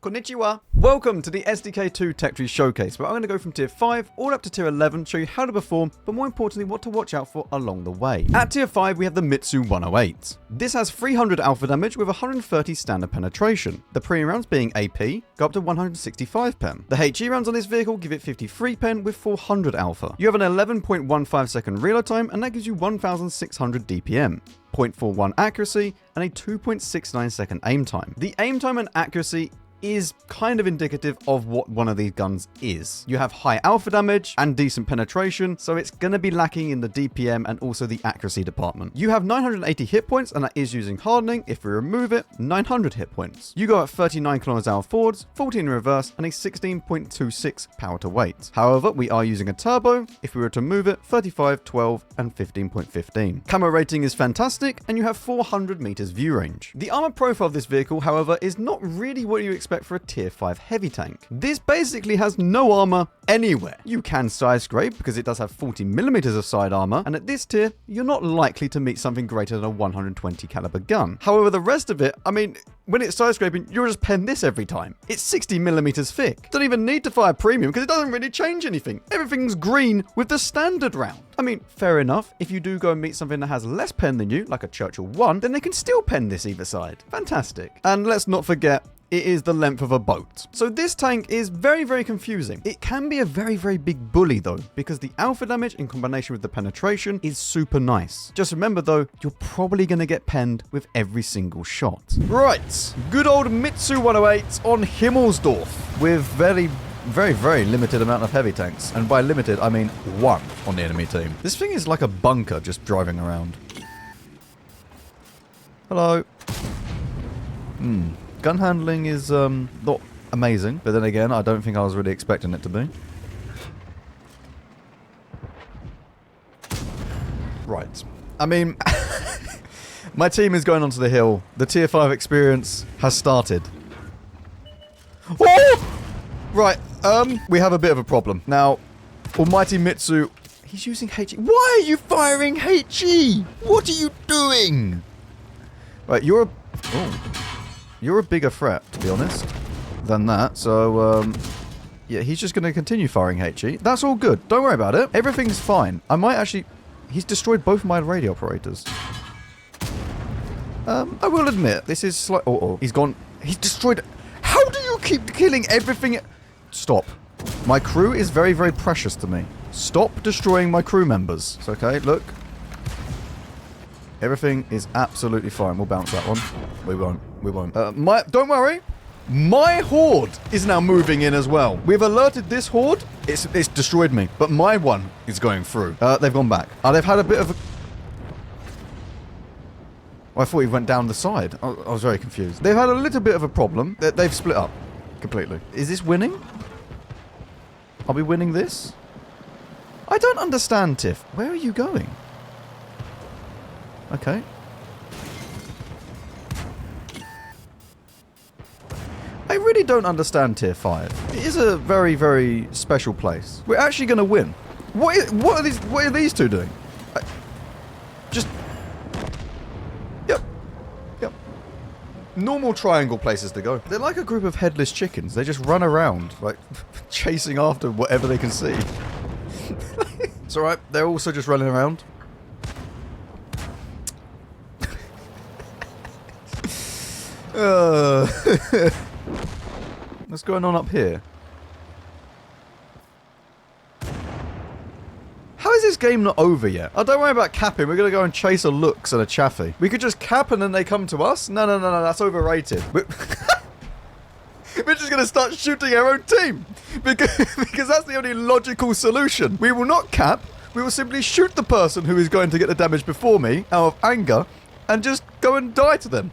Konnichiwa! Welcome to the STK-2 Tech Tree Showcase, where I'm going to go from Tier 5 all up to Tier 11, show you how to perform, but more importantly, what to watch out for along the way. At Tier 5, we have the Mitsu 108. This has 300 alpha damage with 130 standard penetration. The premium rounds being AP, go up to 165 pen. The HE rounds on this vehicle give it 53 pen with 400 alpha. You have an 11.15 second reload time, and that gives you 1600 DPM. 0.41 accuracy, and a 2.69 second aim time. The aim time and accuracy is kind of indicative of what one of these guns is. You have high alpha damage and decent penetration, so it's going to be lacking in the DPM and also the accuracy department. You have 980 hit points, and that is using hardening. If we remove it, 900 hit points. You go at 39 km/h forwards, 14 in reverse, and a 16.26 power to weight. However, we are using a turbo. If we were to move it, 35, 12, and 15.15. Camo rating is fantastic, and you have 400 meters view range. The armor profile of this vehicle, however, is not really what you expect for a tier 5 heavy tank. This basically has no armor anywhere. You can side scrape because it does have 40mm of side armor, and at this tier, you're not likely to meet something greater than a 120 caliber gun. However, the rest of it, I mean, when it's side scraping, you'll just pen this every time. It's 60mm thick. Don't even need to fire premium because it doesn't really change anything. Everything's green with the standard round. I mean, fair enough. If you do go and meet something that has less pen than you, like a Churchill 1, then they can still pen this either side. Fantastic. And let's not forget, it is the length of a boat. So this tank is very, very confusing. It can be a very, very big bully though, because the alpha damage in combination with the penetration is super nice. Just remember though, you're probably going to get penned with every single shot. Right, good old Mitsu 108 on Himmelsdorf with very, very limited amount of heavy tanks. And by limited, I mean one on the enemy team. This thing is like a bunker just driving around. Hello. Gun handling is not amazing, but then again, I don't think I was really expecting it to be. Right. I mean, my team is going onto the hill. The tier 5 experience has started. Oh! Right, we have a bit of a problem. Now, almighty Mitsu, he's using HE. Why are you firing HE? What are you doing? Right, you're a bigger threat, to be honest, than that. So, yeah, he's just going to continue firing HE. That's all good. Don't worry about it. Everything's fine. I might actually... He's destroyed both my radio operators. I will admit, this is slight... Oh, he's gone... He's destroyed... How do you keep killing everything... Stop. My crew is very, very precious to me. Stop destroying my crew members. It's okay, look. Everything is absolutely fine. We'll bounce that one. We won't. We won't. Don't worry. My horde is now moving in as well. We've alerted this horde. It's destroyed me. But my one is going through. They've gone back. They've had a bit of a... Oh, I thought he went down the side. I was very confused. They've had a little bit of a problem. They've split up completely. Is this winning? Are we winning this? I don't understand, Tiff. Where are you going? Okay. I really don't understand Tier 5. It is a very, very special place. We're actually going to win. What are these two doing? Just... Yep. Normal triangle places to go. They're like a group of headless chickens. They just run around, like, chasing after whatever they can see. It's alright. They're also just running around. What's going on up here? How is this game not over yet? Oh, don't worry about capping. We're going to go and chase a Lux and a Chaffee. We could just cap and then they come to us? No. That's overrated. We're just going to start shooting our own team. Because that's the only logical solution. We will not cap. We will simply shoot the person who is going to get the damage before me out of anger and just go and die to them.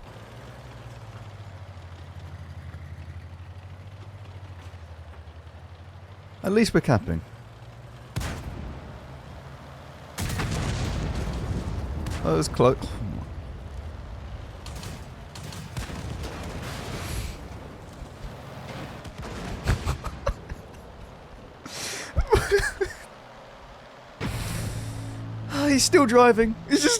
At least we're capping. That was close. He's still driving. He's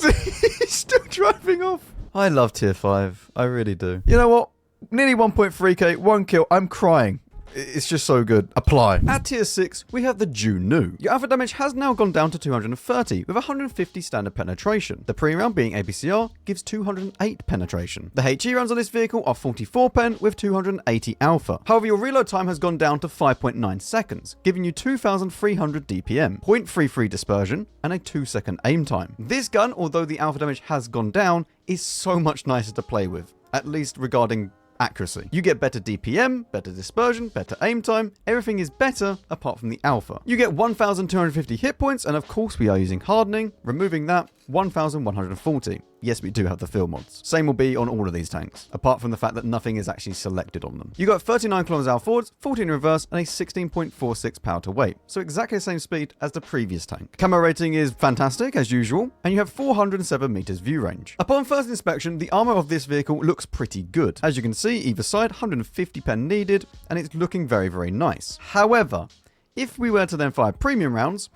still driving off. I love Tier 5. I really do. You know what? Nearly 1.3k, 1 kill. I'm crying. It's just so good. Apply. At tier 6, we have the Juno. Your alpha damage has now gone down to 230, with 150 standard penetration. The pre-round being APCR gives 208 penetration. The HE rounds on this vehicle are 44 pen with 280 alpha. However, your reload time has gone down to 5.9 seconds, giving you 2,300 DPM, 0.33 dispersion, and a 2-second aim time. This gun, although the alpha damage has gone down, is so much nicer to play with, at least regarding accuracy. You get better DPM, better dispersion, better aim time. Everything is better apart from the alpha. You get 1,250 hit points, and of course we are using hardening. Removing that, 1,140. Yes, we do have the field mods. Same will be on all of these tanks, apart from the fact that nothing is actually selected on them. You got 39 kilometers out forwards, 14 in reverse, and a 16.46 power to weight. So exactly the same speed as the previous tank. Camo rating is fantastic, as usual, and you have 407 meters view range. Upon first inspection, the armor of this vehicle looks pretty good. As you can see, either side, 150 pen needed, and it's looking very, very nice. However, if we were to then fire premium rounds,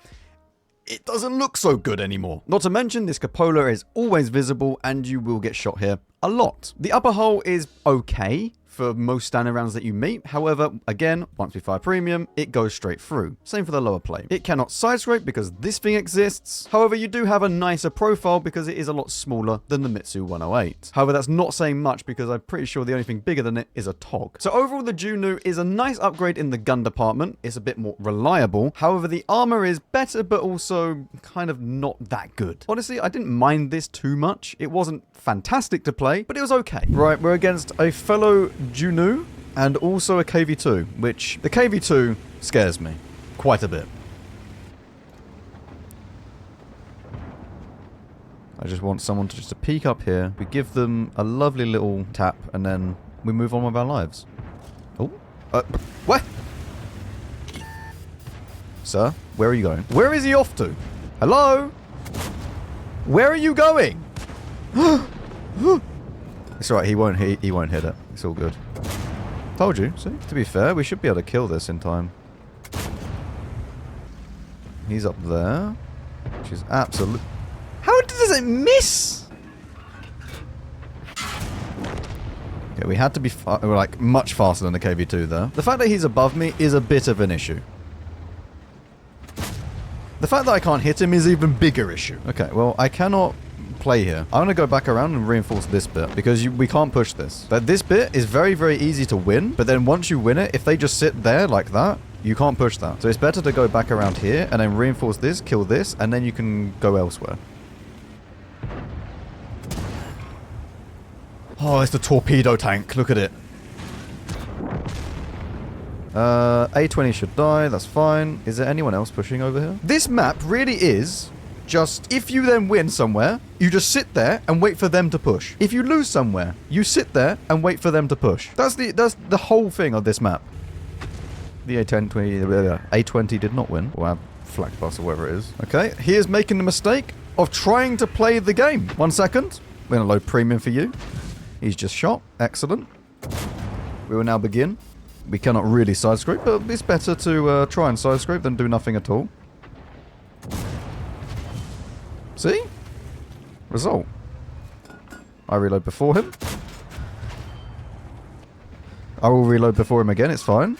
it doesn't look so good anymore. Not to mention, this cupola is always visible and you will get shot here a lot. The upper hull is okay for most standard rounds that you meet. However, again, once we fire premium, it goes straight through. Same for the lower plate. It cannot side scrape because this thing exists. However, you do have a nicer profile because it is a lot smaller than the Mitsu 108. However, that's not saying much because I'm pretty sure the only thing bigger than it is a TOG. So overall, the Juno is a nice upgrade in the gun department. It's a bit more reliable. However, the armor is better, but also kind of not that good. Honestly, I didn't mind this too much. It wasn't fantastic to play, but it was okay. Right, we're against a fellow Juno and also a KV2, which the KV2 scares me quite a bit. I just want someone to just peek up here. We give them a lovely little tap and then we move on with our lives. Oh, what? Sir, where are you going? Where is he off to? Hello? Where are you going? It's alright, he won't hit it. It's all good. Told you. See, to be fair, we should be able to kill this in time. He's up there, which is absolute. How does it miss? Okay, we had to be like much faster than the KV2 there. The fact that he's above me is a bit of an issue. The fact that I can't hit him is even bigger issue. Okay, well, I cannot play here. I'm going to go back around and reinforce this bit because we can't push this. But this bit is very, very easy to win. But then once you win it, if they just sit there like that, you can't push that. So it's better to go back around here and then reinforce this, kill this, and then you can go elsewhere. Oh, it's the torpedo tank. Look at it. A20 should die. That's fine. Is there anyone else pushing over here? This map really is just, if you then win somewhere, you just sit there and wait for them to push. If you lose somewhere, you sit there and wait for them to push. That's the whole thing of this map. The A20 did not win. Or our flak bus or whatever it is. Okay, he is making the mistake of trying to play the game. 1 second. We're going to load premium for you. He's just shot. Excellent. We will now begin. We cannot really side scrape, but it's better to try and side scrape than do nothing at all. See? Result. I reload before him. I will reload before him again, it's fine.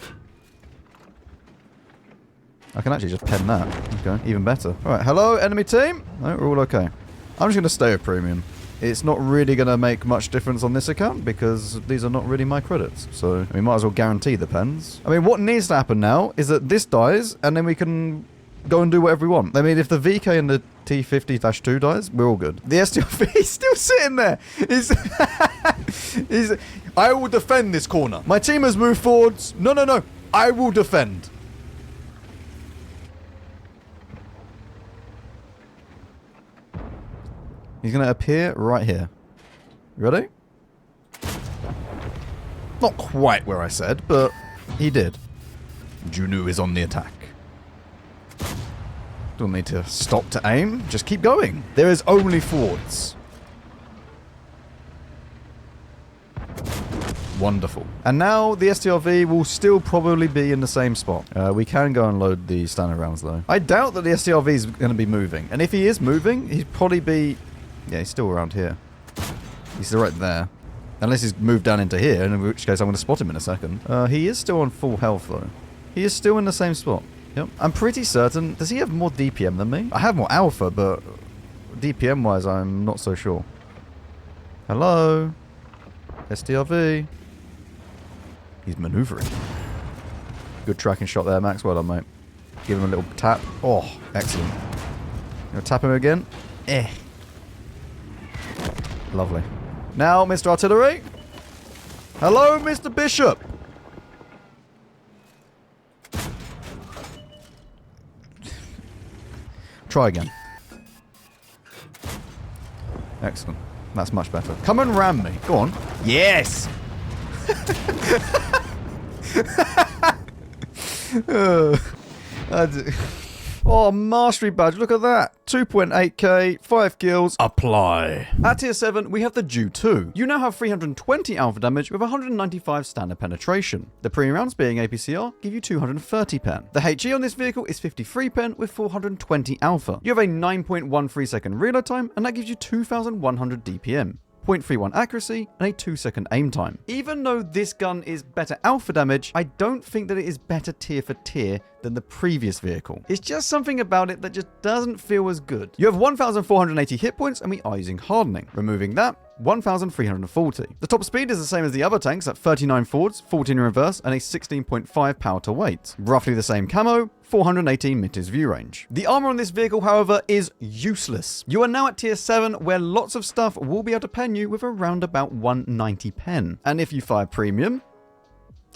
I can actually just pen that. Okay, even better. Alright, hello, enemy team. No, we're all okay. I'm just going to stay with premium. It's not really going to make much difference on this account because these are not really my credits. So we might as well guarantee the pens. I mean, what needs to happen now is that this dies and then we can go and do whatever we want. I mean, if the VK and the T50-2 dies, we're all good. The STRV is still sitting there. I will defend this corner. My team has moved forwards. No. I will defend. He's going to appear right here. You ready? Not quite where I said, but he did. Juno is on the attack. Don't need to stop to aim. Just keep going. There is only forwards. Wonderful. And now the STRV will still probably be in the same spot. We can go and load the standard rounds though. I doubt that the STRV is going to be moving. And if he is moving, he'd probably be... Yeah, he's still around here. He's right there. Unless he's moved down into here, in which case I'm going to spot him in a second. He is still on full health, though. He is still in the same spot. Yep. I'm pretty certain... Does he have more DPM than me? I have more alpha, but DPM-wise, I'm not so sure. Hello? STRV. He's maneuvering. Good tracking shot there, Max. Well done, mate. Give him a little tap. Oh, excellent. You gonna tap him again? Eh. Lovely. Now, Mr. Artillery. Hello, Mr. Bishop. Try again. Excellent. That's much better. Come and ram me. Go on. Yes! Oh, mastery badge. Look at that. 2.8k, 5 kills. Apply. At tier 7, we have the Jew 2. You now have 320 alpha damage with 195 standard penetration. The premium rounds, being APCR, give you 230 pen. The HE on this vehicle is 53 pen with 420 alpha. You have a 9.13 second reload time, and that gives you 2,100 DPM. 0.31 accuracy, and a 2-second aim time. Even though this gun is better alpha damage, I don't think that it is better tier for tier than the previous vehicle. It's just something about it that just doesn't feel as good. You have 1,480 hit points, and we are using hardening. Removing that, 1,340. The top speed is the same as the other tanks at 39 forwards, 14 in reverse, and a 16.5 power to weight. Roughly the same camo, 418 meters view range. The armor on this vehicle, however, is useless. You are now at tier 7, where lots of stuff will be able to pen you with around about 190 pen. And if you fire premium,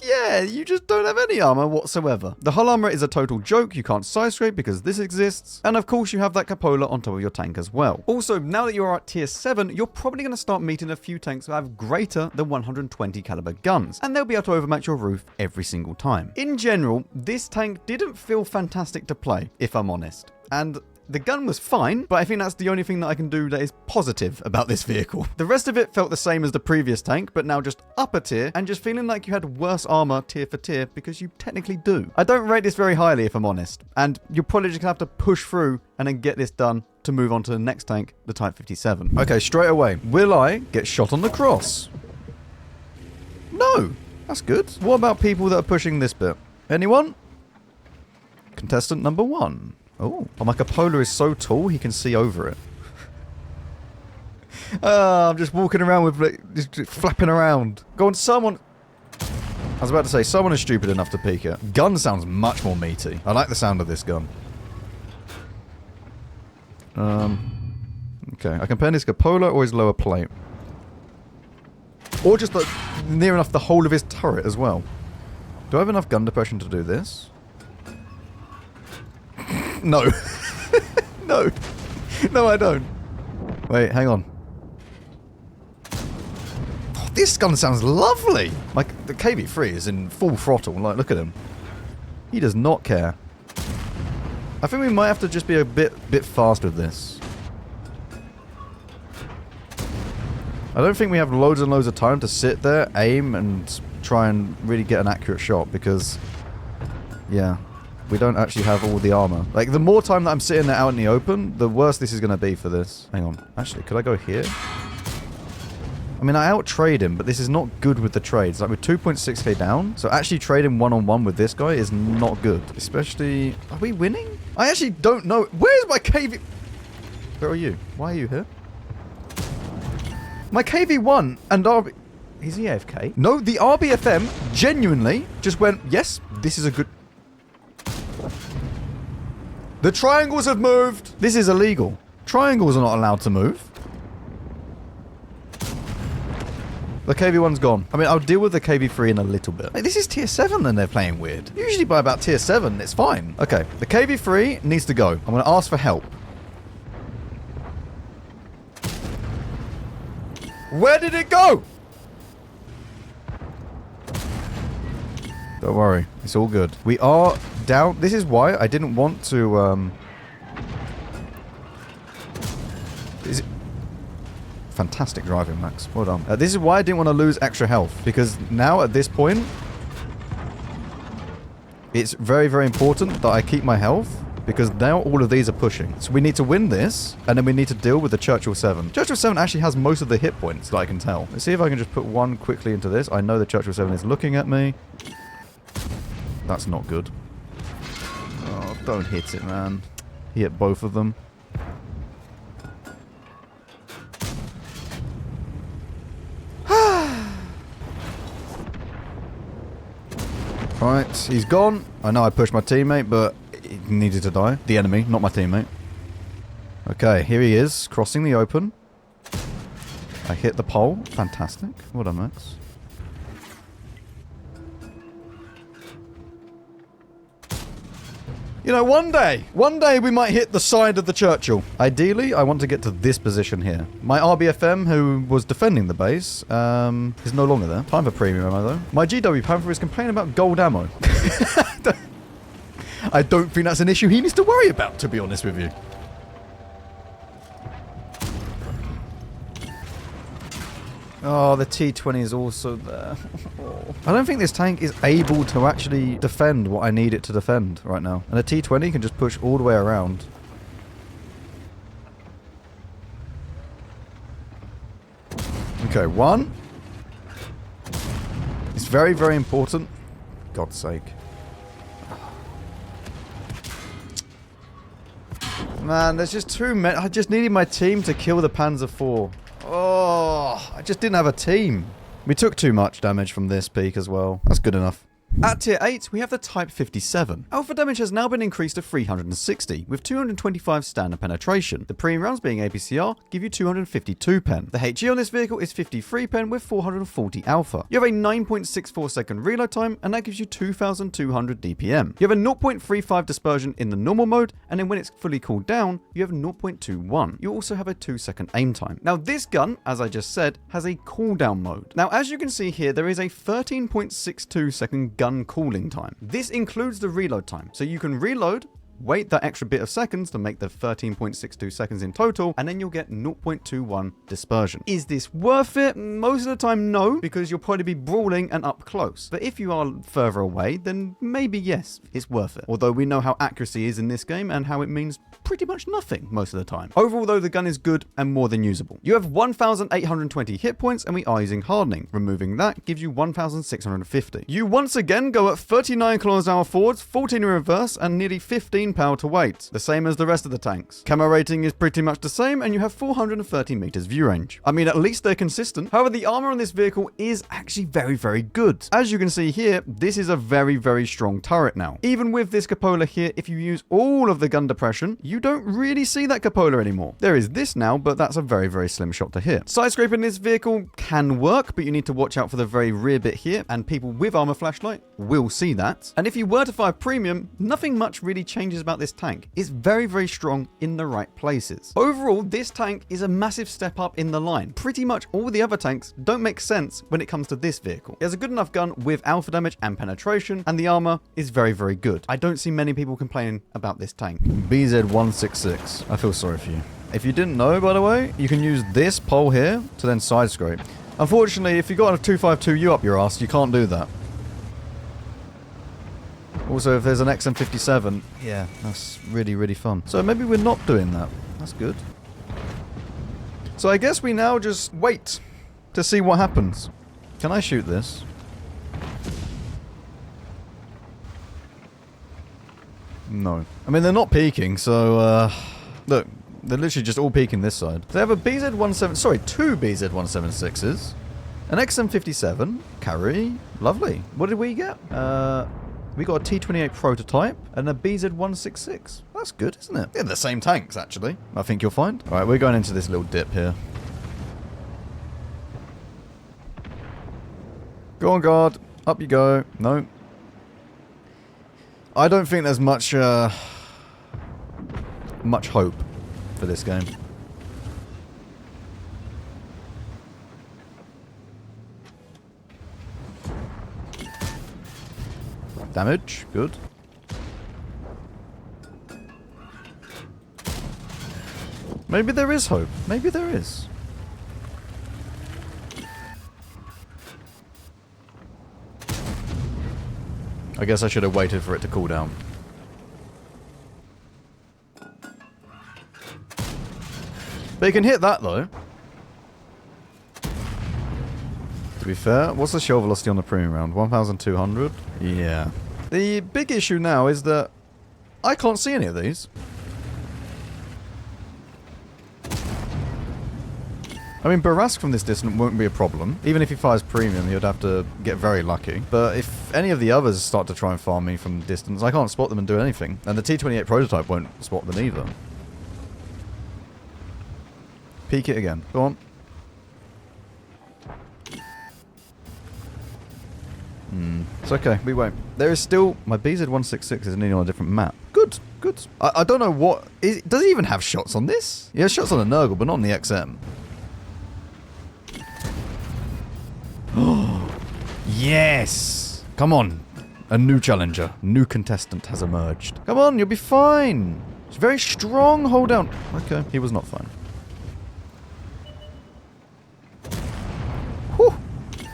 yeah, you just don't have any armor whatsoever. The hull armor is a total joke. You can't side scrape because this exists. And of course, you have that cupola on top of your tank as well. Also, now that you are at tier 7, you're probably going to start meeting a few tanks that have greater than 120 caliber guns. And they'll be able to overmatch your roof every single time. In general, this tank didn't feel fantastic to play, if I'm honest. And the gun was fine, but I think that's the only thing that I can do that is positive about this vehicle. The rest of it felt the same as the previous tank, but now just upper tier, and just feeling like you had worse armor tier for tier, because you technically do. I don't rate this very highly, if I'm honest, and you're probably just gonna have to push through and then get this done to move on to the next tank, the Type 57. Okay, straight away. Will I get shot on the cross? No. That's good. What about people that are pushing this bit? Anyone? Contestant number 1. Oh, my cupola is so tall, he can see over it. I'm just walking around with, like, just flapping around. Go on, someone... I was about to say, someone is stupid enough to peek it. Gun sounds much more meaty. I like the sound of this gun. Okay, I can pen his cupola or his lower plate. Or just, like, near enough the whole of his turret as well. Do I have enough gun depression to do this? No. No. No, I don't. Wait, hang on. Oh, this gun sounds lovely. Like, the KV-3 is in full throttle. Like, look at him. He does not care. I think we might have to just be a bit fast with this. I don't think we have loads and loads of time to sit there, aim, and try and really get an accurate shot, because... yeah. We don't actually have all the armor. Like, the more time that I'm sitting there out in the open, the worse this is going to be for this. Hang on. Actually, could I go here? I mean, I out-trade him, but this is not good with the trades. Like, with 2.6k down, so actually trading one-on-one with this guy is not good. Especially... Are we winning? I actually don't know. Where's my KV... Where are you? Why are you here? My KV-1 and RB... Is he AFK? No, the RBFM genuinely just went, yes, this is a good... The triangles have moved. This is illegal. Triangles are not allowed to move. The KV-1's gone. I mean, I'll deal with the KV-3 in a little bit. Like, this is tier 7 and they're playing weird. Usually by about tier 7, it's fine. Okay, the KV-3 needs to go. I'm going to ask for help. Where did it go? Don't worry. It's all good. We are down. This is why I didn't want to, Is it... Fantastic driving, Max. Well done. This is why I didn't want to lose extra health. Because now, at this point, it's very, very important that I keep my health. because now all of these are pushing. So we need to win this, and then we need to deal with the Churchill 7. Churchill 7 actually has most of the hit points that I can tell. Let's see if I can just put one quickly into this. I know the Churchill 7 is looking at me. That's not good. Oh, don't hit it, man. He hit both of them. Right, he's gone. I know I pushed my teammate, but he needed to die. The enemy, not my teammate. Okay, here he is, crossing the open. I hit the pole. Fantastic. Well done, Max. You know, one day we might hit the side of the Churchill. Ideally, I want to get to this position here. My RBFM, who was defending the base, is no longer there. Time for premium ammo, though. My GW Panther is complaining about gold ammo. I don't think that's an issue he needs to worry about, to be honest with you. Oh, the T20 is also there. Oh. I don't think this tank is able to actually defend what I need it to defend right now. And a T20 can just push all the way around. Okay, one. It's very, very important. God's sake. Man, there's just too many. I just needed my team to kill the Panzer IV. Oh, I just didn't have a team. We took too much damage from this peak as well. That's good enough. At tier 8, we have the Type 57. Alpha damage has now been increased to 360, with 225 standard penetration. The premium rounds, being APCR, give you 252 pen. The HE on this vehicle is 53 pen with 440 alpha. You have a 9.64 second reload time, and that gives you 2,200 DPM. You have a 0.35 dispersion in the normal mode, and then when it's fully cooled down, you have 0.21. You also have a 2-second aim time. Now this gun, as I just said, has a cooldown mode. Now as you can see here, there is a 13.62 second gun cooling time. This includes the reload time, so you can reload, wait that extra bit of seconds to make the 13.62 seconds in total, and then you'll get 0.21 dispersion. Is this worth it? Most of the time, no, because you'll probably be brawling and up close. But if you are further away, then maybe yes, it's worth it. Although we know how accuracy is in this game and how it means pretty much nothing most of the time. Overall, though, the gun is good and more than usable. You have 1,820 hit points, and we are using hardening. Removing that gives you 1,650. You once again go at 39 km/h forwards, 14 in reverse, and nearly 15 power to weight, the same as the rest of the tanks. Camo rating is pretty much the same, and you have 430 meters view range. I mean, at least they're consistent. However, the armor on this vehicle is actually very, very good. As you can see here, this is a very, very strong turret now. Even with this cupola here, if you use all of the gun depression, you don't really see that cupola anymore. There is this now, but that's a very, very slim shot to hit. Side scraping in this vehicle can work, but you need to watch out for the very rear bit here, and people with armor flashlight will see that. And if you were to fire premium, nothing much really changes about this tank. It's very, very strong in the right places. Overall, this tank is a massive step up in the line. Pretty much all the other tanks don't make sense when it comes to this vehicle. It has a good enough gun with alpha damage and penetration, and the armor is very, very good. I don't see many people complaining about this tank. BZ166. I feel sorry for you. If you didn't know, by the way, you can use this pole here to then side scrape. Unfortunately, if you got a 252U up your ass, you can't do that. Also, if there's an XM57, yeah, that's really, really fun. So maybe we're not doing that. That's good. So I guess we now just wait to see what happens. Can I shoot this? No. I mean, they're not peeking, so, look, they're literally just all peeking this side. They have a BZ-17, sorry, two BZ-176s, an XM57, carry, lovely. What did we get? We got a T-28 prototype and a BZ-166. That's good, isn't it? They're the same tanks, actually. I think you'll find. All right, we're going into this little dip here. Go on, guard. Up you go. No. I don't think there's much hope for this game. Damage, good. Maybe there is hope. Maybe there is. I guess I should have waited for it to cool down. But you can hit that, though. To be fair, what's the shell velocity on the premium round? 1,200? Yeah. The big issue now is that I can't see any of these. I mean, Barask from this distance won't be a problem. Even if he fires premium, you'd have to get very lucky. But if any of the others start to try and farm me from distance, I can't spot them and do anything. And the T-28 prototype won't spot them either. Peek it again. Go on. It's okay, we won't. There is still... My BZ-166 is nearly on a different map. Good, good. I don't know what... Does he even have shots on this? He has shots on the Nurgle, but not on the XM. Yes! Come on. A new challenger. New contestant has emerged. Come on, you'll be fine. It's very strong. Hold down. Okay, he was not fine. Whew.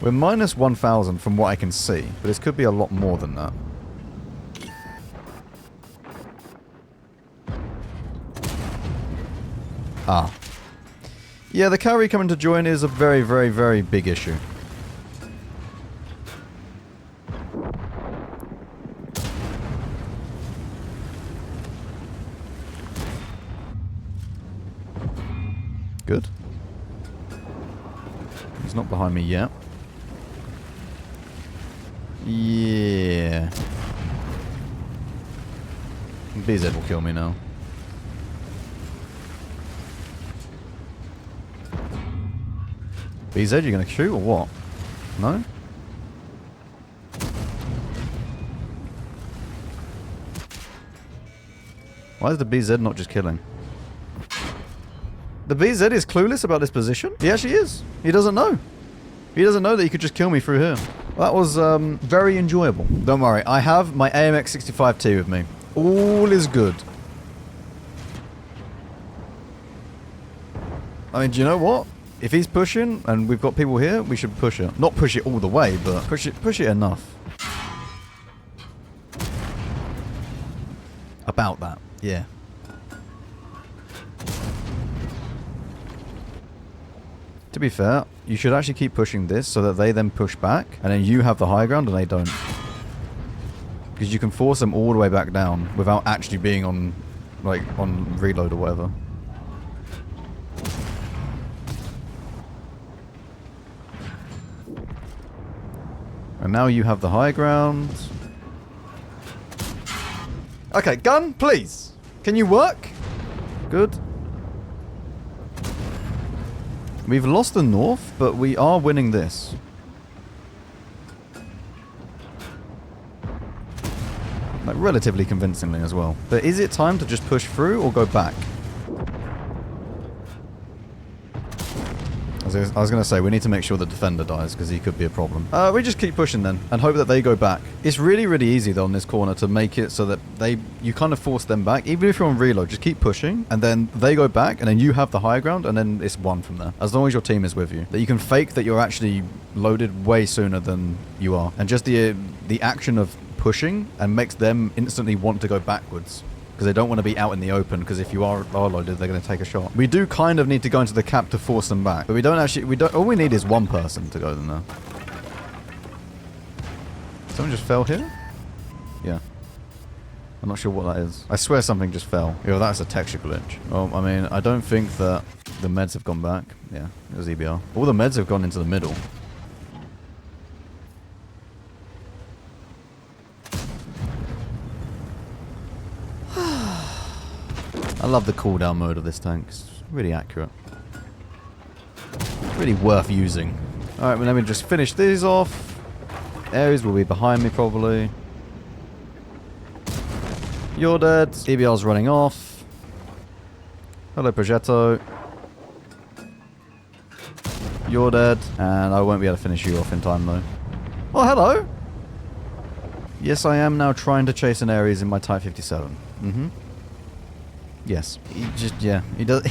We're minus 1,000 from what I can see, but this could be a lot more than that. Ah. Yeah, the carry coming to join is a very, very, very big issue. Good. He's not behind me yet. Yeah. BZ will kill me now. BZ, you gonna shoot or what? No? Why is the BZ not just killing? The BZ is clueless about this position? He actually is. He doesn't know. He doesn't know that he could just kill me through here. That was very enjoyable. Don't worry, I have my AMX-65T with me. All is good. I mean, do you know what? If he's pushing and we've got people here, we should push it. Not push it all the way, but push it enough. About that, yeah. To be fair, you should actually keep pushing this so that they then push back, and then you have the high ground and they don't. Because you can force them all the way back down without actually being on, like, on reload or whatever. And now you have the high ground. Okay, gun, please. Can you work? Good. We've lost the north, but we are winning this. Like, relatively convincingly as well. But is it time to just push through or go back? I was going to say, we need to make sure the defender dies, because he could be a problem. We just keep pushing then, and hope that they go back. It's really, really easy, though, on this corner to make it so that you kind of force them back. Even if you're on reload, just keep pushing, and then they go back, and then you have the high ground, and then it's one from there. As long as your team is with you. That you can fake that you're actually loaded way sooner than you are. And just the action of pushing and makes them instantly want to go backwards. Because they don't want to be out in the open, because if you are loaded, they're going to take a shot. We do kind of need to go into the cap to force them back. But we don't actually... all we need is one person to go in there. Someone just fell here? Yeah. I'm not sure what that is. I swear something just fell. Yeah, that's a texture glitch. Well, I mean, I don't think that the meds have gone back. Yeah, it was EBR. All the meds have gone into the middle. I love the cooldown mode of this tank. It's really accurate. Really worth using. Alright, well, let me just finish these off. Ares will be behind me probably. You're dead. EBR's running off. Hello, Progetto. You're dead. And I won't be able to finish you off in time though. Oh, hello! Yes, I am now trying to chase an Ares in my Type 57. Mm-hmm. Yes. He just, yeah, he does.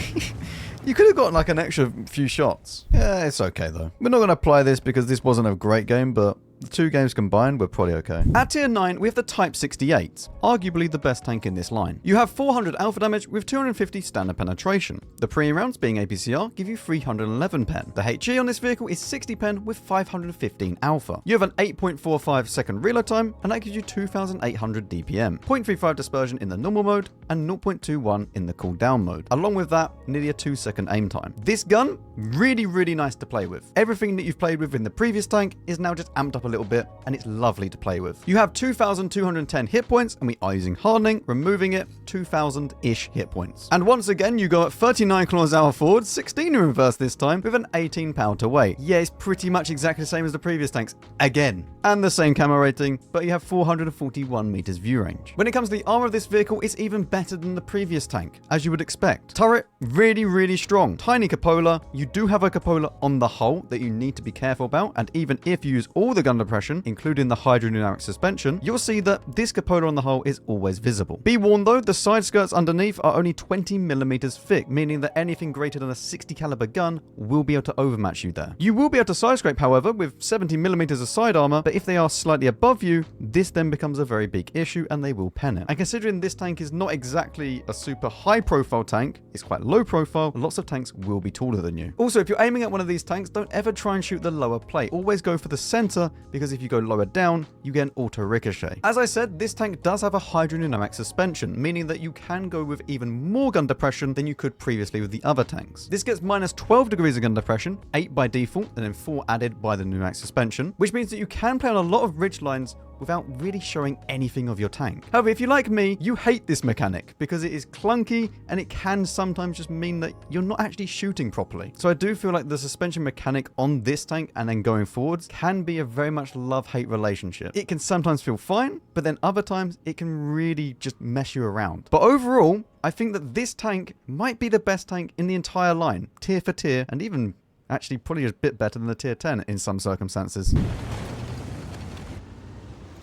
You could have gotten like an extra few shots. Yeah, it's okay though. We're not going to apply this because this wasn't a great game, but The two games combined, we're probably okay. At tier 9, we have the Type 68, arguably the best tank in this line. You have 400 alpha damage with 250 standard penetration. The premium rounds, being APCR, give you 311 pen. The HE on this vehicle is 60 pen with 515 alpha. You have an 8.45 second reload time, and that gives you 2,800 DPM. 0.35 dispersion in the normal mode, and 0.21 in the cooldown mode. Along with that, nearly a 2-second aim time. This gun, really nice to play with. Everything that you've played with in the previous tank is now just amped up a little bit, and it's lovely to play with. You have 2,210 hit points, and we are using hardening, removing it, 2,000-ish hit points. And once again, you go at 39 km/h forward, 16 in reverse this time, with an 18 pound to weight. Yeah, it's pretty much exactly the same as the previous tanks, again. And the same camo rating, but you have 441 meters view range. When it comes to the armor of this vehicle, it's even better than the previous tank, as you would expect. Turret, really strong. Tiny cupola. You do have a cupola on the hull that you need to be careful about, and even if you use all the gun depression, including the hydrodynamic suspension, you'll see that this cupola on the hull is always visible. Be warned though, the side skirts underneath are only 20mm thick, meaning that anything greater than a 60 caliber gun will be able to overmatch you there. You will be able to side scrape, however, with 70mm of side armor, but if they are slightly above you, this then becomes a very big issue and they will pen it. And considering this tank is not exactly a super high profile tank, it's quite low profile, lots of tanks will be taller than you. Also, if you're aiming at one of these tanks, don't ever try and shoot the lower plate. Always go for the center, because if you go lower down, you get an auto ricochet. As I said, this tank does have a hydrodynamic suspension, meaning that you can go with even more gun depression than you could previously with the other tanks. This gets minus 12 degrees of gun depression, 8 by default, and then 4 added by the pneumatic suspension, which means that you can play on a lot of ridge lines without really showing anything of your tank. However, if you're like me, you hate this mechanic because it is clunky and it can sometimes just mean that you're not actually shooting properly. So I do feel like the suspension mechanic on this tank and then going forwards can be a very much love-hate relationship. It can sometimes feel fine, but then other times it can really just mess you around. But overall, I think that this tank might be the best tank in the entire line, tier for tier, and even actually probably a bit better than the tier 10 in some circumstances.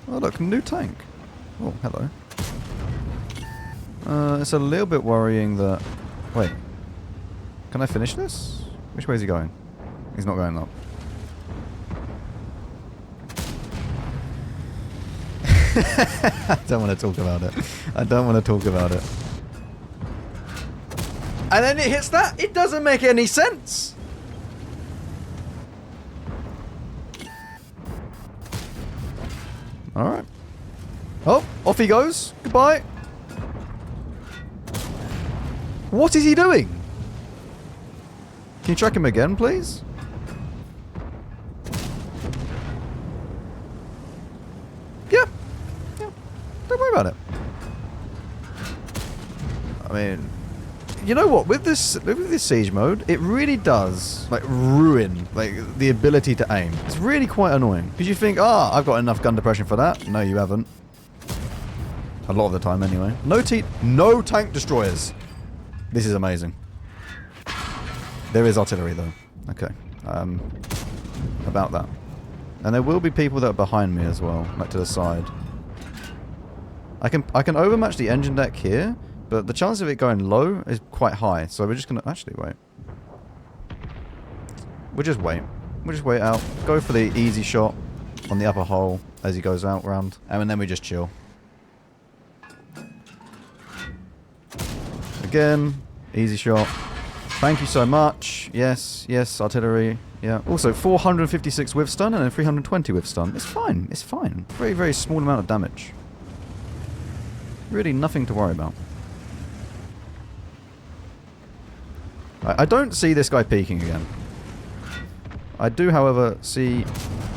Oh look, new tank. Oh, hello. It's a little bit worrying that... Wait. Can I finish this? Which way is he going? He's not going up. I don't want to talk about it. I don't want to talk about it. And then it hits that? It doesn't make any sense! Alright. Oh, off he goes. Goodbye. What is he doing? Can you track him again, please? Yeah. Don't worry about it. I mean, you know what? With this siege mode, it really does like ruin like the ability to aim. It's really quite annoying because you think, I've got enough gun depression for that. No, you haven't. A lot of the time, anyway. No tank destroyers. This is amazing. There is artillery though. Okay. About that. And there will be people that are behind me as well, like to the side. I can overmatch the engine deck here. But the chance of it going low is quite high, so we're just going to... Actually, wait. We'll just wait. We'll just wait out. Go for the easy shot on the upper hull as he goes out round. And then we just chill. Again, easy shot. Thank you so much. Yes, artillery. Yeah. Also, 456 with stun and then 320 with stun. It's fine. It's fine. Very small amount of damage. Really nothing to worry about. I don't see this guy peeking again. I do, however, see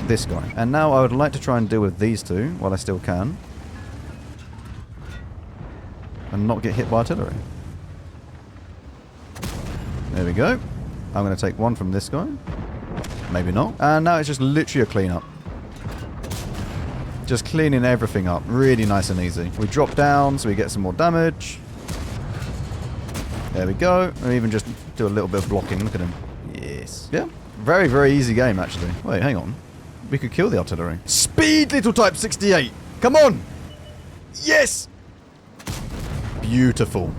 this guy. And now I would like to try and deal with these two while I still can. And not get hit by artillery. There we go. I'm going to take one from this guy. Maybe not. And now it's just literally a cleanup. Just cleaning everything up. Really nice and easy. We drop down so we get some more damage. There we go. And even just do a little bit of blocking. Look at him. Yes. Yeah. Very easy game, actually. Wait, hang on. We could kill the artillery. Speed, little Type 68! Come on! Yes! Beautiful.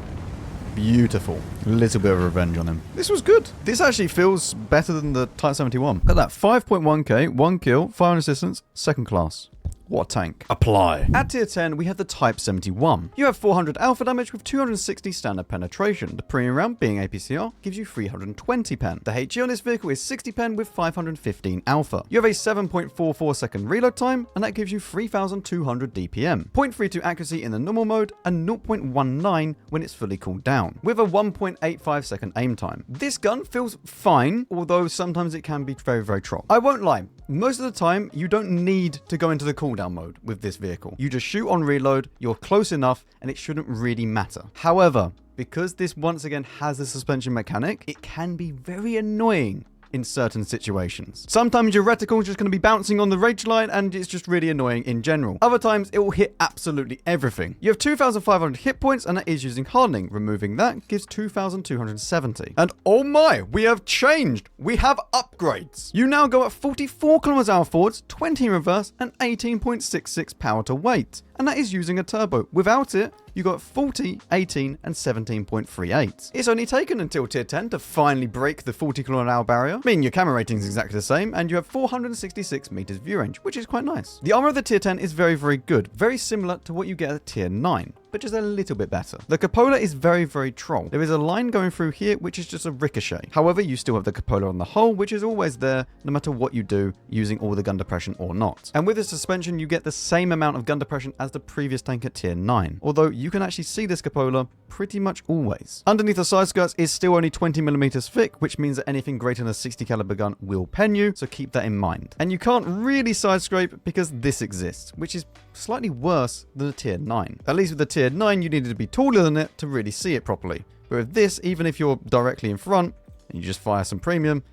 Beautiful. A little bit of revenge on him. This was good. This actually feels better than the Type 71. Look at that. 5.1k, 1 kill, 5 assistance, 2nd class. What a tank. Apply. At tier 10, we have the Type 71. You have 400 alpha damage with 260 standard penetration. The premium round, being APCR, gives you 320 pen. The HE on this vehicle is 60 pen with 515 alpha. You have a 7.44 second reload time, and that gives you 3,200 DPM. 0.32 accuracy in the normal mode, and 0.19 when it's fully cooled down, with a 1.85 second aim time. This gun feels fine, although sometimes it can be very, very troll. I won't lie. Most of the time, you don't need to go into the cooldown mode with this vehicle. You just shoot on reload, you're close enough, and it shouldn't really matter. However, because this once again has a suspension mechanic, it can be very annoying in certain situations. Sometimes your reticle is just going to be bouncing on the rage line and it's just really annoying in general. Other times it will hit absolutely everything. You have 2,500 hit points and that is using hardening. Removing that gives 2,270. And oh my, we have changed. We have upgrades. You now go at 44 km/h forwards, 20 in reverse and 18.66 power to weight. And that is using a turbo. Without it, you got 40, 18, and 17.38. It's only taken until tier 10 to finally break the 40 km/h barrier, meaning your camera rating is exactly the same, and you have 466 meters view range, which is quite nice. The armor of the tier 10 is very, very good, very similar to what you get at tier 9. But just a little bit better. The cupola is very, very troll. There is a line going through here, which is just a ricochet. However, you still have the cupola on the hull, which is always there, no matter what you do, using all the gun depression or not. And with the suspension, you get the same amount of gun depression as the previous tank at tier 9. Although, you can actually see this cupola pretty much always. Underneath the side skirts is still only 20 millimeters thick, which means that anything greater than a 60 caliber gun will pen you, so keep that in mind. And you can't really side scrape because this exists, which is slightly worse than a tier 9. At least with the tier 9, you needed to be taller than it to really see it properly. But with this, even if you're directly in front and you just fire some premium,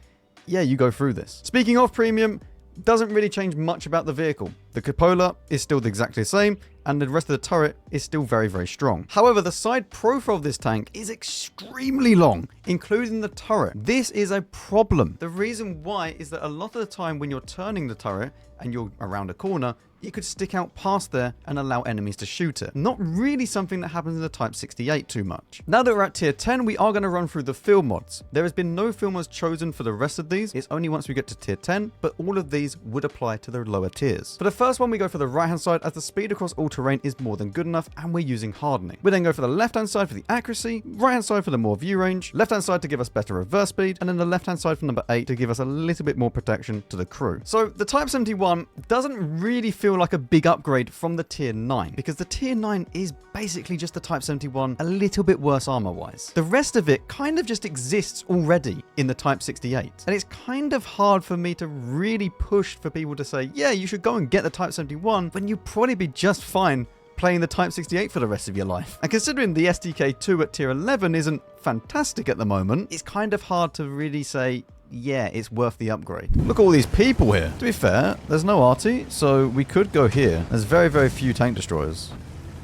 yeah, you go through this. Speaking of premium, doesn't really change much about the vehicle. The cupola is still exactly the same, and the rest of the turret is still very, very strong. However, the side profile of this tank is extremely long, including the turret. This is a problem. The reason why is that a lot of the time when you're turning the turret and you're around a corner, it could stick out past there and allow enemies to shoot it. Not really something that happens in the Type 68 too much. Now that we're at tier 10, we are going to run through the field mods. There has been no field mods chosen for the rest of these. It's only once we get to tier 10, but all of these would apply to the lower tiers. For the first one, we go for the right hand side as the speed across all terrain is more than good enough and we're using hardening. We then go for the left hand side for the accuracy, right hand side for the more view range, left hand side to give us better reverse speed, and then the left hand side for number 8 to give us a little bit more protection to the crew. So the Type 71 doesn't really feel like a big upgrade from the tier 9 because the tier 9 is basically just the Type 71 a little bit worse armor wise. The rest of it kind of just exists already in the Type 68, and it's kind of hard for me to really push for people to say, yeah, you should go and get the Type 71 when you'd probably be just fine playing the Type 68 for the rest of your life. And considering the STK-2 at tier 11 isn't fantastic at the moment, it's kind of hard to really say, yeah, it's worth the upgrade. Look at all these people here. To be fair, there's no arty, so we could go here. There's very, very few tank destroyers.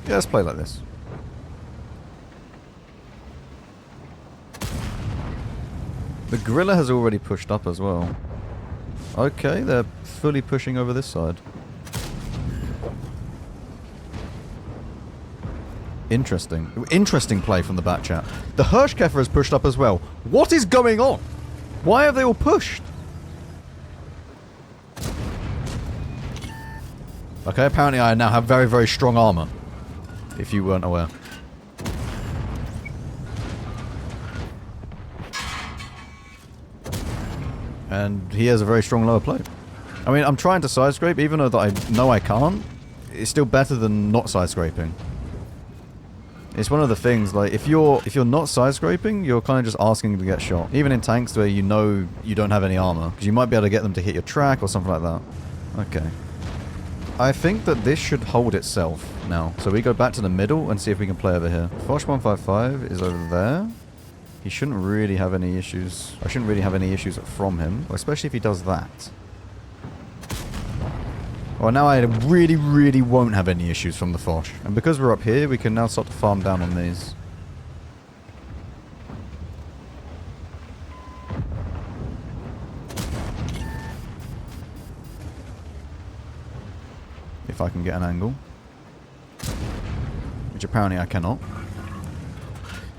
Yeah, let's play like this. The gorilla has already pushed up as well. Okay, they're fully pushing over this side. Interesting. Interesting play from the bat chat. The Hirschkäfer has pushed up as well. What is going on? Why have they all pushed? Okay, apparently I now have very, very strong armor. If you weren't aware. And he has a very strong lower plate. I mean, I'm trying to side scrape, even though that I know I can't. It's still better than not side scraping. It's one of the things, like, if you're not side scraping, you're kind of just asking to get shot. Even in tanks where you know you don't have any armor. Because you might be able to get them to hit your track or something like that. Okay. I think that this should hold itself now. So we go back to the middle and see if we can play over here. Fosh 155 is over there. He shouldn't really have any issues. I shouldn't really have any issues from him. Especially if he does that. Well, now I really, really won't have any issues from the Fosh. And because we're up here, we can now start to farm down on these. If I can get an angle. Which apparently I cannot.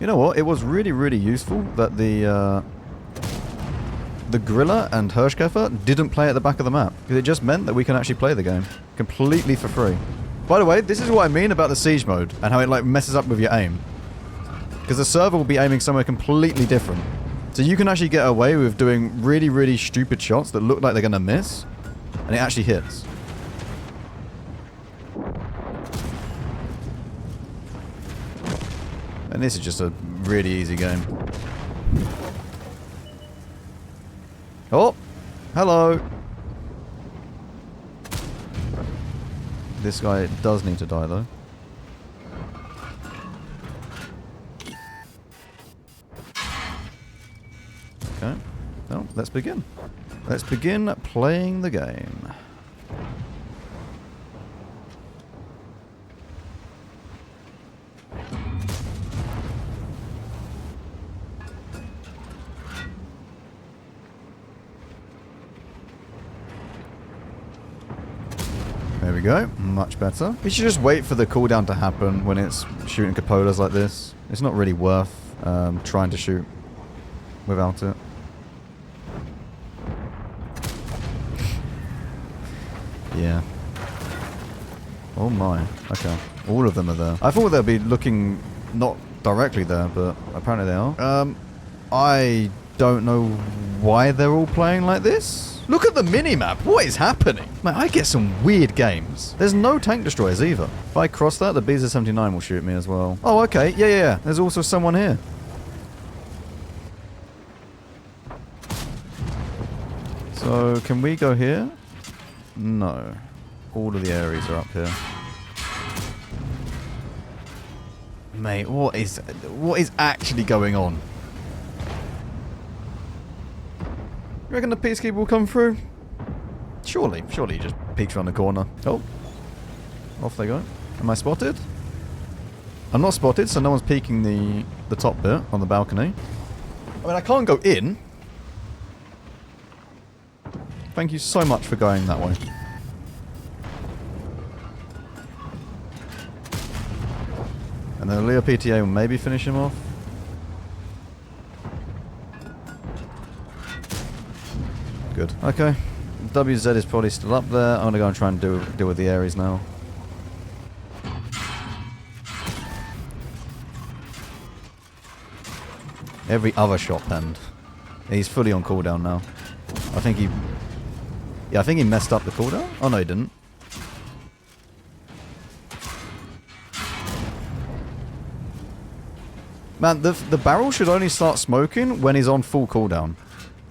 You know what? It was really, really useful that the Gorilla and Hirschkäfer didn't play at the back of the map. Because it just meant that we can actually play the game completely for free. By the way, this is what I mean about the siege mode and how it like messes up with your aim. Because the server will be aiming somewhere completely different. So you can actually get away with doing really, really stupid shots that look like they're going to miss. And it actually hits. And this is just a really easy game. Oh! Hello! This guy does need to die though. Okay. Well, let's begin. Let's begin playing the game. There we go. Much better. We should just wait for the cooldown to happen when it's shooting cupolas like this. It's not really worth trying to shoot without it. Yeah. Oh my. Okay. All of them are there. I thought they'd be looking not directly there, but apparently they are. I don't know why they're all playing like this. Look at the minimap. What is happening? Man, I get some weird games. There's no tank destroyers either. If I cross that, the BZ-79 will shoot me as well. Oh, okay. Yeah. There's also someone here. So, can we go here? No. All of the areas are up here. Mate, what is actually going on? You reckon the peacekeeper will come through? Surely he just peeks around the corner. Oh. Off they go. Am I spotted? I'm not spotted, so no one's peeking the top bit on the balcony. I mean, I can't go in. Thank you so much for going that way. And then the Leo PTA will maybe finish him off. Good. Okay. WZ is probably still up there. I'm going to go and try and deal with the Ares now. Every other shot penned. He's fully on cooldown now. I think he... Yeah, I think he messed up the cooldown. Oh, no, he didn't. Man, the barrel should only start smoking when he's on full cooldown.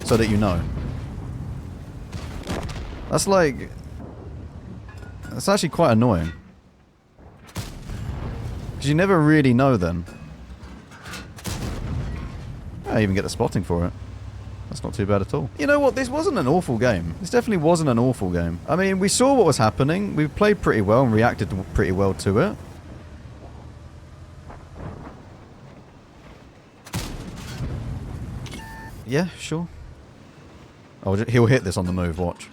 So that you know. That's like... That's actually quite annoying. Because you never really know then. I even get the spotting for it. That's not too bad at all. You know what? This wasn't an awful game. This definitely wasn't an awful game. I mean, we saw what was happening. We played pretty well and reacted pretty well to it. Yeah, sure. Oh, he'll hit this on the move, watch.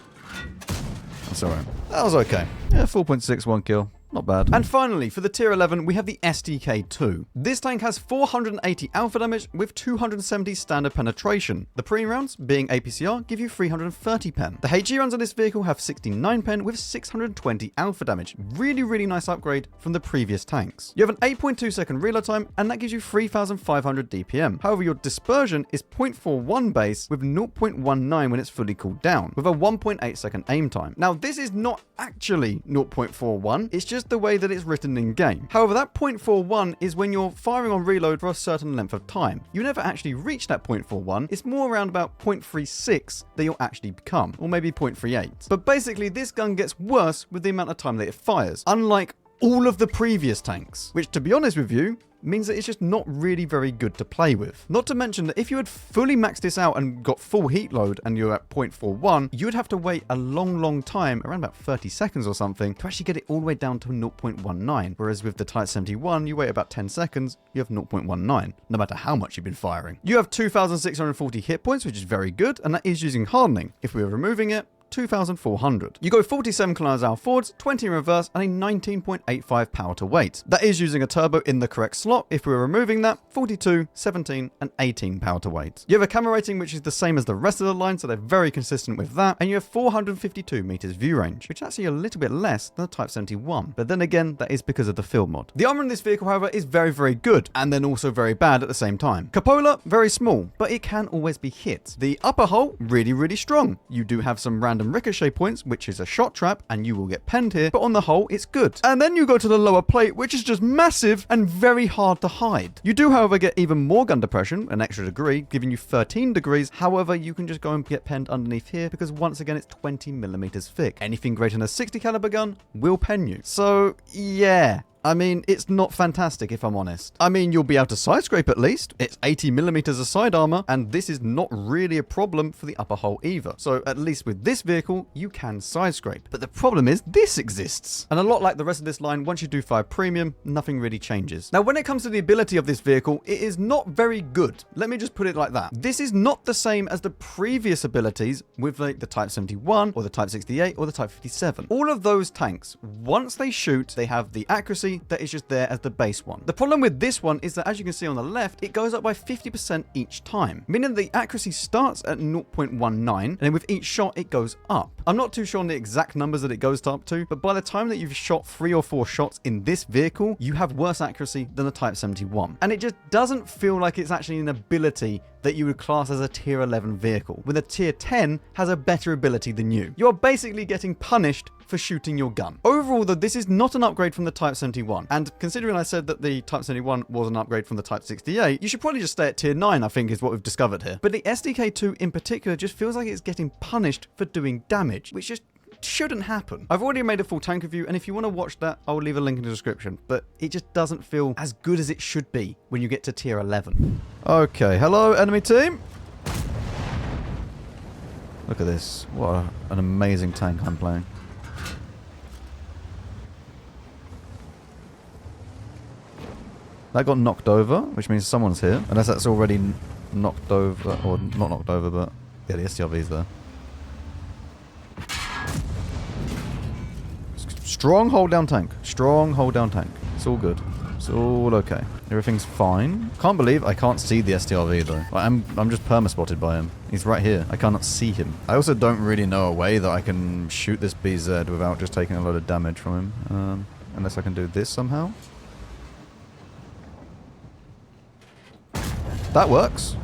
That's alright. That was okay. Yeah, 4.61 kill. Not bad. And finally, for the tier 11, we have the STK-2. This tank has 480 alpha damage with 270 standard penetration. The premium rounds, being APCR, give you 330 pen. The HE rounds on this vehicle have 69 pen with 620 alpha damage. Really, really nice upgrade from the previous tanks. You have an 8.2 second reload time, and that gives you 3,500 DPM. However, your dispersion is 0.41 base with 0.19 when it's fully cooled down, with a 1.8 second aim time. Now, this is not actually 0.41, it's just the way that it's written in game. However, that 0.41 is when you're firing on reload for a certain length of time. You never actually reach that 0.41, it's more around about 0.36 that you'll actually become, or maybe 0.38. But basically, this gun gets worse with the amount of time that it fires, unlike all of the previous tanks, which, to be honest with you, means that it's just not really very good to play with. Not to mention that if you had fully maxed this out and got full heat load and you're at 0.41, you would have to wait a long time, around about 30 seconds or something, to actually get it all the way down to 0.19. Whereas with the Type 71, you wait about 10 seconds, you have 0.19, no matter how much you've been firing. You have 2,640 hit points, which is very good, and that is using hardening. If we were removing it, 2,400. You go 47 km/h forwards, 20 in reverse, and a 19.85 power to weight. That is using a turbo in the correct slot. If we were removing that, 42, 17, and 18 power to weight. You have a camera rating which is the same as the rest of the line, so they're very consistent with that, and you have 452 meters view range, which is actually a little bit less than the Type 71. But then again, that is because of the field mod. The armor in this vehicle, however, is very, very good, and then also very bad at the same time. Cupola, very small, but it can always be hit. The upper hull, really, really strong. You do have some random ricochet points, which is a shot trap, and you will get penned here, but on the whole, it's good. And then you go to the lower plate, which is just massive and very hard to hide. You do, however, get even more gun depression, an extra degree, giving you 13 degrees. However, you can just go and get penned underneath here, because once again, it's 20 millimeters thick. Anything greater than a 60 caliber gun will pen you. So, yeah. I mean, it's not fantastic if I'm honest. I mean, you'll be able to side scrape at least. It's 80 millimeters of side armor, and this is not really a problem for the upper hull either. So at least with this vehicle, you can side scrape. But the problem is this exists. And a lot like the rest of this line, once you do 5 premium, nothing really changes. Now, when it comes to the ability of this vehicle, it is not very good. Let me just put it like that. This is not the same as the previous abilities with like the Type 71 or the Type 68 or the Type 57. All of those tanks, once they shoot, they have the accuracy that is just there as the base one. The problem with this one is that, as you can see on the left, it goes up by 50% each time, meaning the accuracy starts at 0.19, and then with each shot, it goes up. I'm not too sure on the exact numbers that it goes up to, but by the time that you've shot 3 or 4 shots in this vehicle, you have worse accuracy than the Type 71. And it just doesn't feel like it's actually an ability that you would class as a tier 11 vehicle, when a tier 10 has a better ability than you. You're basically getting punished for shooting your gun. Overall, though, this is not an upgrade from the Type 71. And considering I said that the Type 71 was an upgrade from the Type 68, you should probably just stay at tier 9, I think, is what we've discovered here. But the STK-2 in particular just feels like it's getting punished for doing damage, which just shouldn't happen. I've already made a full tank review, and if you want to watch that, I will leave a link in the description, but it just doesn't feel as good as it should be when you get to tier 11. Okay, hello enemy team. Look at this. What an amazing tank I'm playing. That got knocked over, which means someone's here, unless that's already knocked over, or not knocked over, but yeah, the STRV's there. Strong hold down tank. Strong hold down tank. It's all good. It's all okay. Everything's fine. Can't believe I can't see the STRV though. I'm just perma-spotted by him. He's right here. I cannot see him. I also don't really know a way that I can shoot this BZ without just taking a lot of damage from him. Unless I can do this somehow. That works.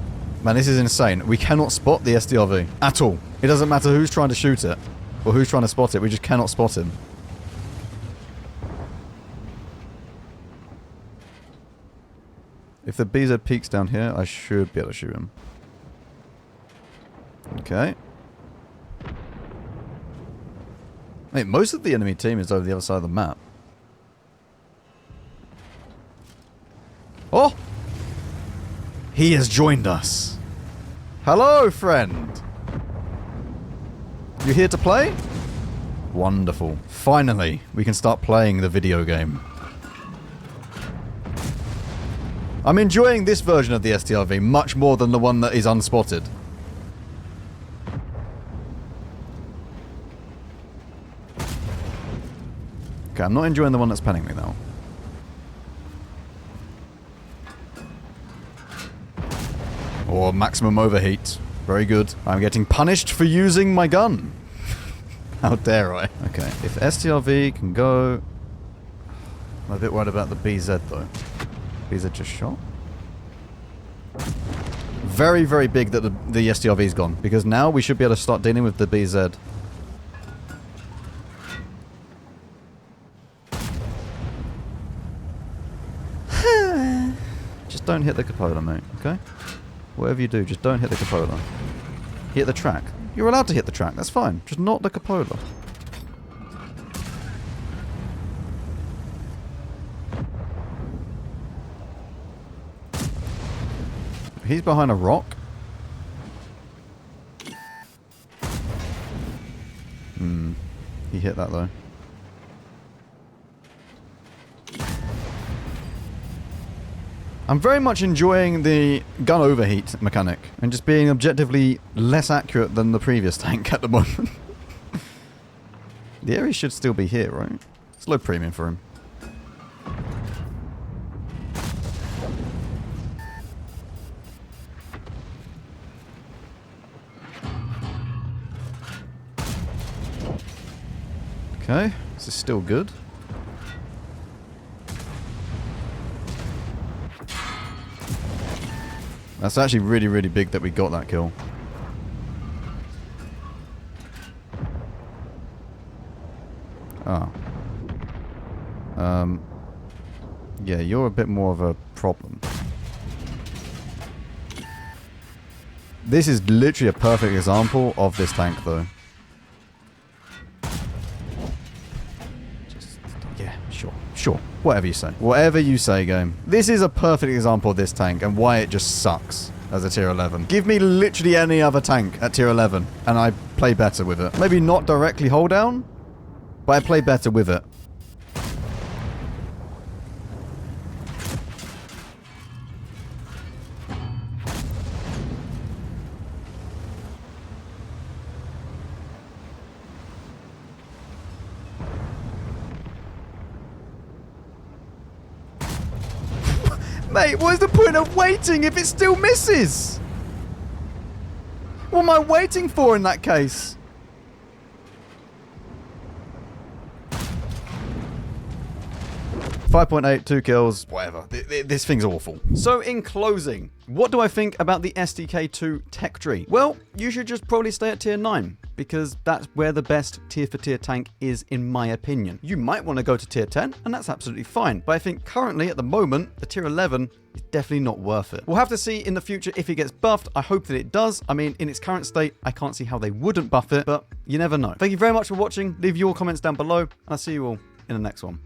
Man, this is insane. We cannot spot the STRV at all. It doesn't matter who's trying to shoot it or who's trying to spot it. We just cannot spot him. If the BZ peeks down here, I should be able to shoot him. Okay. Wait, most of the enemy team is over the other side of the map. Oh! He has joined us. Hello, friend. You here to play? Wonderful. Finally, we can start playing the video game. I'm enjoying this version of the STRV much more than the one that is unspotted. Okay, I'm not enjoying the one that's penning me though. Or maximum overheat. Very good. I'm getting punished for using my gun. How dare I? Okay, if STRV can go... I'm a bit worried about the BZ though. BZ just shot? Very, very big that the STRV's gone, because now we should be able to start dealing with the BZ. Just don't hit the cupola, mate, okay? Whatever you do, just don't hit the cupola. Hit the track. You're allowed to hit the track, that's fine. Just not the cupola. He's behind a rock. He hit that though. I'm very much enjoying the gun overheat mechanic and just being objectively less accurate than the previous tank at the moment. The area should still be here, right? It's low premium for him. Okay, this is still good. That's actually really, really big that we got that kill. Oh. Yeah, you're a bit more of a problem. This is literally a perfect example of this tank, though. Yeah, sure. Whatever you say. Whatever you say, game. This is a perfect example of this tank and why it just sucks as a tier 11. Give me literally any other tank at tier 11 and I play better with it. Maybe not directly hold down, but I play better with it. Mate, what is the point of waiting if it still misses? What am I waiting for in that case? .8, 2 kills, whatever. This thing's awful. So in closing, what do I think about the STK-2 tech tree? Well, you should just probably stay at tier 9 because that's where the best tier for tier tank is in my opinion. You might want to go to tier 10 and that's absolutely fine. But I think currently at the moment, the tier 11 is definitely not worth it. We'll have to see in the future if it gets buffed. I hope that it does. I mean, in its current state, I can't see how they wouldn't buff it, but you never know. Thank you very much for watching. Leave your comments down below and I'll see you all in the next one.